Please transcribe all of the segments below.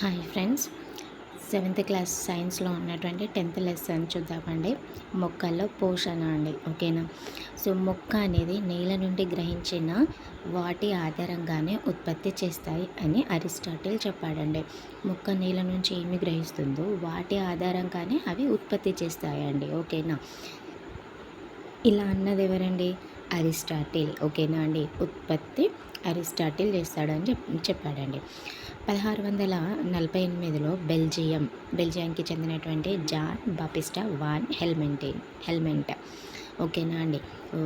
Hi friends, seventh class సైన్స్లో ఉన్నటువంటి 10th lesson చూద్దామండి. మొక్కల్లో పోషణ అండి. ఓకేనా. సో మొక్క అనేది నేల నుండి గ్రహించిన వాటి ఆధారంగానే ఉత్పత్తి చేస్తాయి అని అరిస్టాటిల్ చెప్పాడండి. మొక్క నేల నుంచి ఏమి గ్రహిస్తుందో వాటి ఆధారంగానే అవి ఉత్పత్తి చేస్తాయండి. ఓకేనా. ఇలా అన్నది ఎవరండి? అరిస్టాటిల్. ఓకేనా అండి. ఉత్పత్తి అరిస్టాటిల్ చేస్తాడని చెప్పాడండి. 1648లో బెల్జియంకి చెందినటువంటి జాన్ బాపిస్టా వాన్ హెల్మెంట్ ఓకేనా అండి.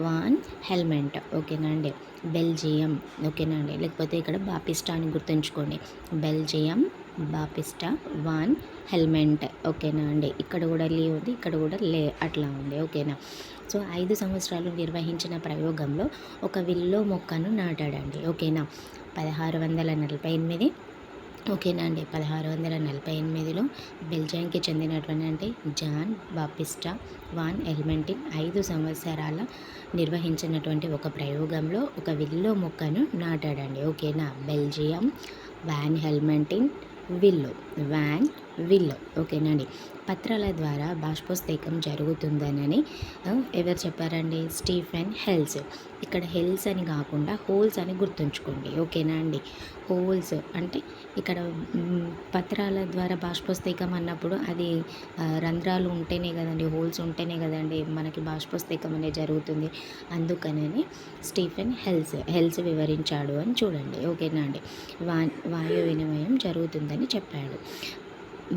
వాన్ హెల్మెంట్ ఓకేనా అండి. బెల్జియం ఓకేనా అండి. లేకపోతే ఇక్కడ బాపిస్టా అని గుర్తుంచుకోండి. బెల్జియం బాపిస్టా వాన్ హెల్మెంట్ ఓకేనా అండి. ఇక్కడ కూడా లే ఉంది, ఇక్కడ కూడా లే అట్లా ఉంది. ఓకేనా. సో 5 సంవత్సరాలు నిర్వహించిన ప్రయోగంలో ఒక విల్లో మొక్కను నాటాడండి. ఓకేనా. 1648 ఓకేనా అండి. 1648లో బెల్జియంకి చెందినటువంటి జాన్ బాపిస్టా వాన్ హెల్మెంటిన్ 5 సంవత్సరాల నిర్వహించినటువంటి ఒక ప్రయోగంలో ఒక విల్లో మొక్కను నాటాడండి. ఓకేనా. బెల్జియం వాన్ హెల్మెంటిన్ విల్లో ఓకేనండి. పత్రాల ద్వారా బాష్పోత్సేకం జరుగుతుందనని ఎవరు చెప్పారండి? స్టీఫెన్ హెల్స్. ఇక్కడ హెల్స్ అని కాకుండా హోల్స్ అని గుర్తుంచుకోండి. ఓకేనా అండి. హోల్స్ అంటే ఇక్కడ పత్రాల ద్వారా బాష్పోత్సేకం అన్నప్పుడు అది రంధ్రాలు ఉంటేనే కదండి, హోల్స్ ఉంటేనే కదండి మనకి బాష్పోత్సేకం అనేది జరుగుతుంది. అందుకనని స్టీఫెన్ హెల్స్ వివరించాడు అని చూడండి. ఓకేనా అండి. వాయు వినిమయం జరుగుతుందని చెప్పాడు.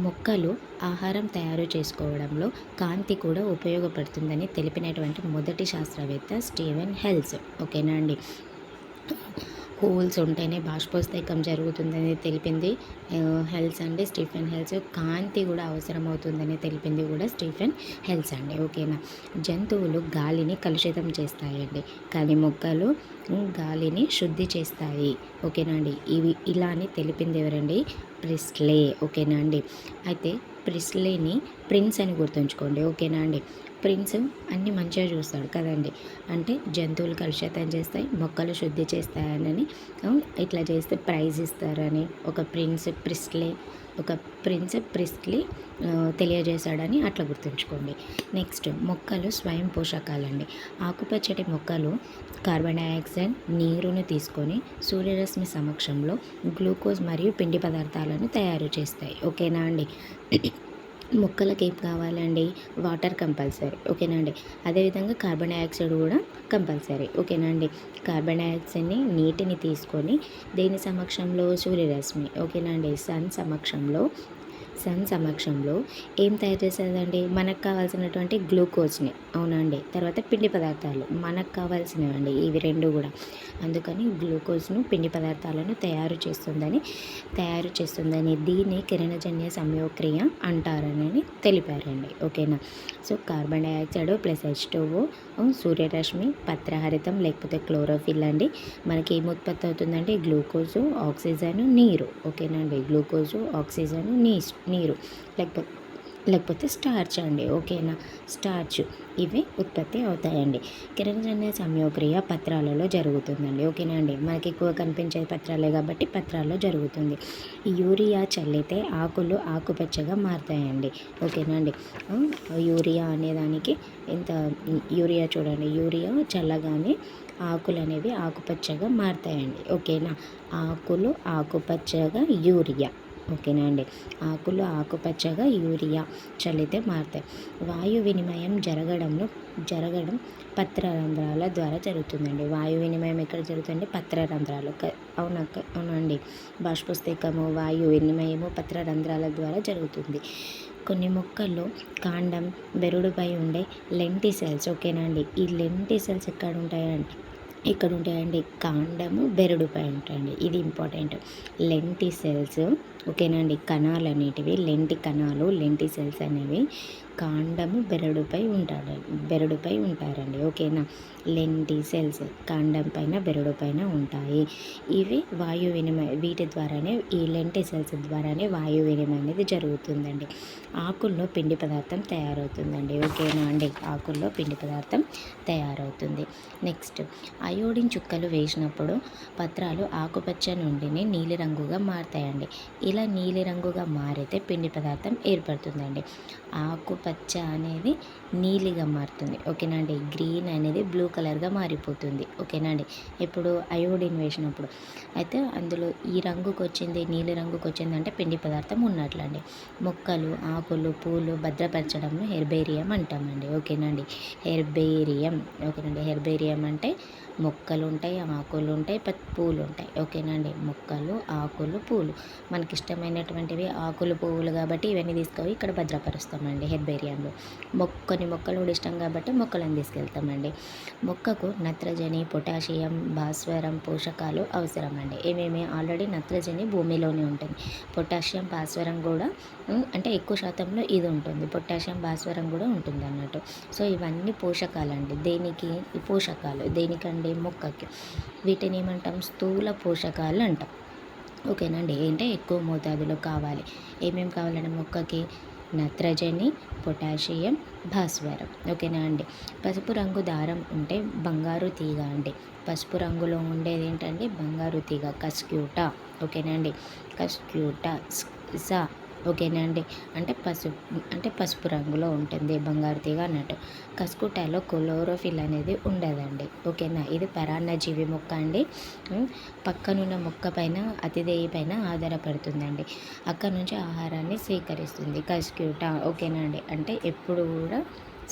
మొక్కలు ఆహారం తయారు చేసుకోవడంలో కాంతి కూడా ఉపయోగపడుతుందని తెలిపినటువంటి మొదటి శాస్త్రవేత్త స్టీఫెన్ హెల్స్. ఓకేనా అండి. హోల్స్ ఉంటేనే బాష్పోత్సేకం జరుగుతుందని తెలిపింది హెల్స్ అండి, స్టీఫెన్ హెల్స్. కాంతి కూడా అవసరమవుతుందని తెలిపింది కూడా స్టీఫెన్ హెల్స్ అండి. ఓకేనా. జంతువులు గాలిని కలుషితం చేస్తాయండి, కానీ మొక్కలు గాలిని శుద్ధి చేస్తాయి. ఓకేనా అండి. ఇలా అని తెలిపింది ఎవరండి? ప్రిస్లే. ఓకేనా అండి. అయితే ప్రిస్లేని ప్రిన్స్ అని గుర్తుంచుకోండి. ఓకేనా అండి. ప్రిన్స్ అన్నీ మంచిగా చూస్తాడు కదండి. అంటే జంతువులు కలుషితం చేస్తాయి, మొక్కలు శుద్ధి చేస్తాయని ఇట్లా చేస్తే ప్రైజ్ ఇస్తారని ఒక ప్రిన్స్ ప్రిస్లీ తెలియజేశాడని అట్లా గుర్తుంచుకోండి. నెక్స్ట్, మొక్కలు స్వయం పోషకాలండి. ఆకుపచ్చటి మొక్కలు కార్బన్ డైఆక్సైడ్, నీరును తీసుకొని సూర్యరశ్మి సమక్షంలో గ్లూకోజ్ మరియు పిండి పదార్థాలను తయారు చేస్తాయి. ఓకేనా అండి. మొక్కలకి ఏం కావాలండి? Water compulsory. ఓకేనా అండి. అదేవిధంగా కార్బన్ డైఆక్సైడ్ కూడా కంపల్సరీ. ఓకేనా అండి. కార్బన్ డైఆక్సైడ్ని, నీటిని తీసుకొని దేని సమక్షంలో? సూర్యరశ్మి. ఓకేనా అండి. సన్ సమక్షంలో ఏం తయారు చేసేదండి? మనకు కావాల్సినటువంటి గ్లూకోజ్ని. అవునండి. తర్వాత పిండి పదార్థాలు మనకు కావాల్సినవి అండి ఇవి రెండు కూడా. అందుకని గ్లూకోజ్ను, పిండి పదార్థాలను తయారు చేస్తుందని దీన్ని కిరణజన్య సంయోక్రియ అంటారని తెలిపారండి. ఓకేనా. So carbon dioxide plus H2O, సూర్యరశ్మి, పత్రహరితం లేకపోతే క్లోరోఫిల్ అండి. మనకి ఏం ఉత్పత్తి అవుతుందంటే గ్లూకోజు, ఆక్సిజన్, నీరు. ఓకేనా అండి. గ్లూకోజు, ఆక్సిజన్, నీరు లేకపోతే స్టార్చ్ అండి. ఓకేనా. స్టార్చ్ ఇవి ఉత్పత్తి అవుతాయండి. కిరణజన్య సంయోక్రియ పత్రాలలో జరుగుతుందండి. ఓకేనా అండి. మనకి ఎక్కువ కనిపించేది పత్రాలే కాబట్టి పత్రాల్లో జరుగుతుంది. యూరియా చల్లితే ఆకులు ఆకుపచ్చగా మారుతాయండి. ఓకేనా అండి. యూరియా అనేదానికి యూరియా చూడండి, యూరియా చల్లగానే ఆకులు అనేవి ఆకుపచ్చగా మారుతాయండి. ఓకేనా. ఆకులు ఆకుపచ్చగా యూరియా. ఓకేనా అండి. ఆకులు ఆకుపచ్చగా యూరియా చల్లితే మారుతాయి. వాయు వినిమయం జరగడం పత్రరంధ్రాల ద్వారా జరుగుతుందండి. వాయు వినిమయం ఎక్కడ జరుగుతుంది? పత్రరంధ్రాలు. అవునండి. బాష్పోత్సేకము, వాయు వినిమయము పత్రరంధ్రాల ద్వారా జరుగుతుంది. కొన్ని మొక్కల్లో కాండం, బెరడుపై ఉండే లెంటిసెల్స్. ఓకేనా అండి. ఈ లెంటిసెల్స్ ఎక్కడ ఉంటాయండి? కాండము, బెరడుపై ఉంటాయండి. ఇది ఇంపార్టెంట్. లెంటిసెల్స్. ఓకేనా అండి. కణాలు అనేటివి లెంటి కణాలు, లెంటిసెల్స్ అనేవి కాండము బెరడుపై ఉంటారండి. ఓకేనా. లెంటిసెల్స్ కాండం పైన బెరడు పైన ఉంటాయి. ఇవి వాయు వినిమయ వీటి ద్వారానే ఈ లెంటిసెల్స్ ద్వారానే వాయు వినిమయం అనేది జరుగుతుందండి. ఆకుల్లో పిండి పదార్థం తయారవుతుందండి. ఓకేనా అండి. ఆకుల్లో పిండి పదార్థం తయారవుతుంది. నెక్స్ట్, అయోడిన్ చుక్కలు వేసినప్పుడు పత్రాలు ఆకుపచ్చ నుండి నీలిరంగుగా మారుతాయండి. ఇలా నీలిరంగుగా మారితే పిండి పదార్థం ఏర్పడుతుందండి. ఆకుపచ్చ అనేది నీలిగా మారుతుంది. ఓకేనా అండి. గ్రీన్ అనేది బ్లూ కలర్గా మారిపోతుంది. ఓకేనా అండి. ఇప్పుడు అయోడిన్ వేసినప్పుడు అయితే అందులో ఈ రంగుకి వచ్చింది, నీలి రంగుకి వచ్చింది అంటే పిండి పదార్థం ఉన్నట్లండి. మొక్కలు, ఆకులు, పూలు భద్రపరచడంలో హెర్బేరియం అంటామండి. ఓకేనా అండి. హెర్బేరియం. ఓకేనండి. హెర్బేరియం అంటే మొక్కలు ఉంటాయి, ఆకులు ఉంటాయి, పూలు ఉంటాయి. ఓకేనా అండి. మొక్కలు, ఆకులు, పూలు మనకి ఇష్టమైనటువంటివి ఆకులు, పువ్వులు కాబట్టి ఇవన్నీ తీసుకొని ఇక్కడ భద్రపరుస్తామండి హెర్బేరియంలో. కొన్ని మొక్కలు కూడా ఇష్టం కాబట్టి మొక్కలను తీసుకెళ్తామండి. మొక్కకు నత్రజని, పొటాషియం, భాస్వరం పోషకాలు అవసరమండి. ఏమేమి ఆల్రెడీ నత్రజని భూమిలోనే ఉంటుంది. పొటాషియం, భాస్వరం కూడా అంటే ఎక్కువ శాతంలో ఇది ఉంటుంది. పొటాషియం, భాస్వరం కూడా ఉంటుంది అన్నట్టు. సో ఇవన్నీ పోషకాలండి. దేనికి ఈ పోషకాలు దేనికండి? మొక్కకి. వీటిని ఏమంటాం? స్థూల పోషకాలు అంటాం. ఓకేనండి. ఏంటంటే ఎక్కువ మోతాదులో కావాలి. ఏమేమి కావాలండి మొక్కకి? నత్రజని, పొటాషియం, భాస్వరం. ఓకేనా అండి. పసుపు రంగు దారం ఉంటే బంగారు తీగ అండి. పసుపు రంగులో ఉండేది ఏంటండి? బంగారు తీగ, కస్క్యూటా. ఓకేనా అండి. కస్క్యూటా సా. ఓకేనా అండి. అంటే పసుపు రంగులో ఉంటుంది బంగారు తీగ అన్నట్టు. కస్కుటాలో క్లోరోఫిల్ అనేది ఉండదండి. ఓకేనా. ఇది పరాన్నజీవి మొక్క అండి. పక్కనున్న మొక్క పైన అతిథేయి పైన ఆధారపడుతుందండి. అక్కడ నుంచి ఆహారాన్ని స్వీకరిస్తుంది కస్క్యూటా. ఓకేనా అండి. అంటే ఎప్పుడు కూడా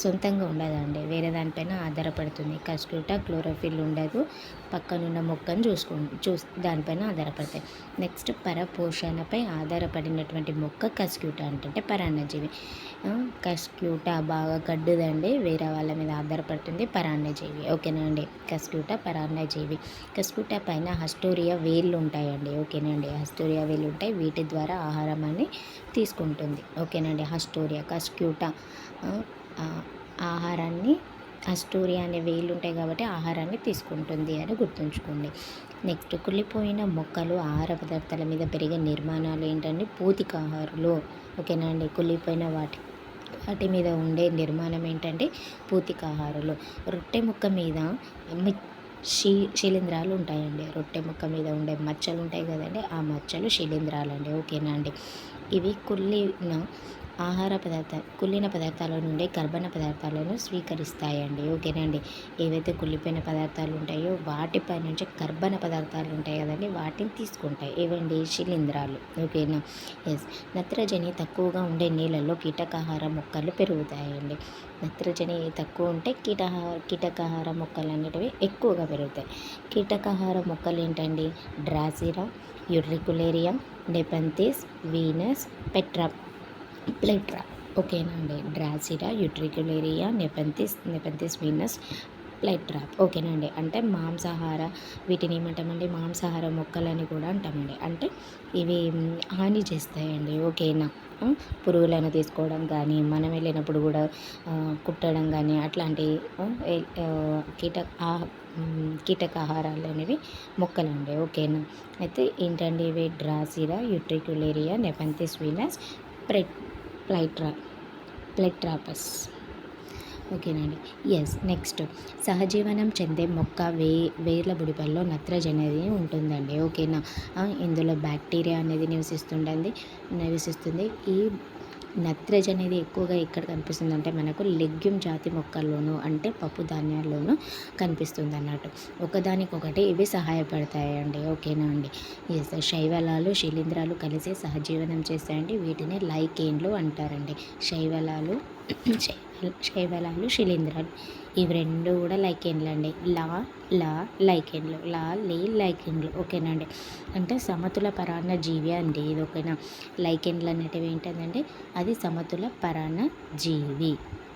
సొంతంగా ఉండదండి, వేరే దానిపైన ఆధారపడుతుంది. కస్క్యూటా క్లోరోఫిల్ ఉండదు. పక్కనున్న మొక్కను దానిపైన ఆధారపడతాయి. నెక్స్ట్, పరపోషణపై ఆధారపడినటువంటి మొక్క కస్క్యూటా అంటే పరాన్నజీవి. కస్క్యూటా బాగా గడ్డుదండి, వేరే వాళ్ళ మీద ఆధారపడుతుంది, పరాన్నజీవి. ఓకేనా అండి. కస్క్యూటా పరాన్నజీవి. కస్క్యూటా పైన హస్టోరియా వేళ్ళు ఉంటాయండి. ఓకేనండి. హస్టోరియా వేళ్ళు ఉంటాయి. వీటి ద్వారా ఆహారాన్ని తీసుకుంటుంది. ఓకేనండి. కస్క్యూటా ఆహారాన్ని అస్టోరియా అనే వేళ్ళు ఉంటాయి కాబట్టి ఆహారాన్ని తీసుకుంటుంది అని గుర్తుంచుకోండి. నెక్స్ట్, కుళ్ళిపోయిన మొక్కలు ఆహార పదార్థాల మీద పెరిగే నిర్మాణాలు ఏంటంటే పూతికాహారులు. ఓకేనా అండి. కుళ్ళిపోయిన వాటి మీద ఉండే నిర్మాణం ఏంటంటే పూతికాహారులు. రొట్టె ముక్క మీద శిలీంధ్రాలు ఉంటాయండి. రొట్టె ముక్క మీద ఉండే మచ్చలు ఉంటాయి కదండి, ఆ మచ్చలు శిలీంధ్రాలండి. ఓకేనా అండి. ఇవి కుళ్ళిన పదార్థాల నుండి కర్బన పదార్థాలను స్వీకరిస్తాయండి. ఓకేనండి. ఏవైతే కుళ్ళిపోయిన పదార్థాలు ఉంటాయో వాటిపై నుంచి కర్బన పదార్థాలు ఉంటాయి కదండి, వాటిని తీసుకుంటాయి. ఏవండి? శిలీంధ్రాలు. ఓకేనా. ఎస్. నత్రజని తక్కువగా ఉండే నీళ్ళల్లో కీటకాహార మొక్కలు పెరుగుతాయండి. నత్రజని తక్కువ ఉంటే కీటకాహార మొక్కలు అనేటివి ఎక్కువగా పెరుగుతాయి. కీటకాహార మొక్కలు ఏంటండి? డ్రాసిరా, యుట్రికులేరియా, నెపంథిస్, వీనస్, ప్లెట్రా. ఓకేనా అండి. డ్రాసిరా, యుట్రికులేరియా, నెపంథిస్ వీనస్, ప్లెట్రా. ఓకేనా అండి. అంటే వీటిని ఏమంటామండి? మాంసాహార మొక్కలని కూడా అంటామండి. అంటే ఇవి హాని చేస్తాయండి. ఓకేనా. పురుగులను తీసుకోవడం కానీ, మనం వెళ్ళినప్పుడు కూడా కుట్టడం కానీ అట్లాంటి కీటకాహారాలు అనేవి మొక్కలండి. ఓకేనా. అయితే ఏంటండి ఇవి? డ్రాసిరా, యుట్రికులేరియా, నెపంథిస్ వీనస్, ప్లెట్రాపస్. ఓకేనండి. ఎస్. నెక్స్ట్, సహజీవనం చెందే మొక్క వేర్ల బుడిపల్లో నత్రజని అనేది ఉంటుందండి. ఓకేనా. ఇందులో బ్యాక్టీరియా అనేది నివసిస్తుంది. ఈ నత్రజని అనేది ఎక్కువగా ఎక్కడ కనిపిస్తుంది అంటే మనకు లెగ్యూమ్ జాతి మొక్కల్లోనూ అంటే పప్పు ధాన్యాల్లోనూ కనిపిస్తుంది అన్నట్టు. ఒకదానికొకటి ఇవి సహాయపడతాయండి. ఓకేనా అండి. ఎస్. శైవలాలు, శిలీంధ్రాలు కలిసి సహజీవనం చేస్తాయండి. వీటిని లైకేన్లు అంటారండి. శైవలాలు, శిలీంధ్రాలు ఇవి రెండు కూడా లైకేన్లు అండి. లైకేన్లు. లైకేన్లు. ఓకేనండి. అంటే సమతుల పరాన్న జీవి అండి ఇది. ఓకేనా. లైకేన్లు అనేటివి ఏంటంటే అది సమతుల పరాన్న జీవి.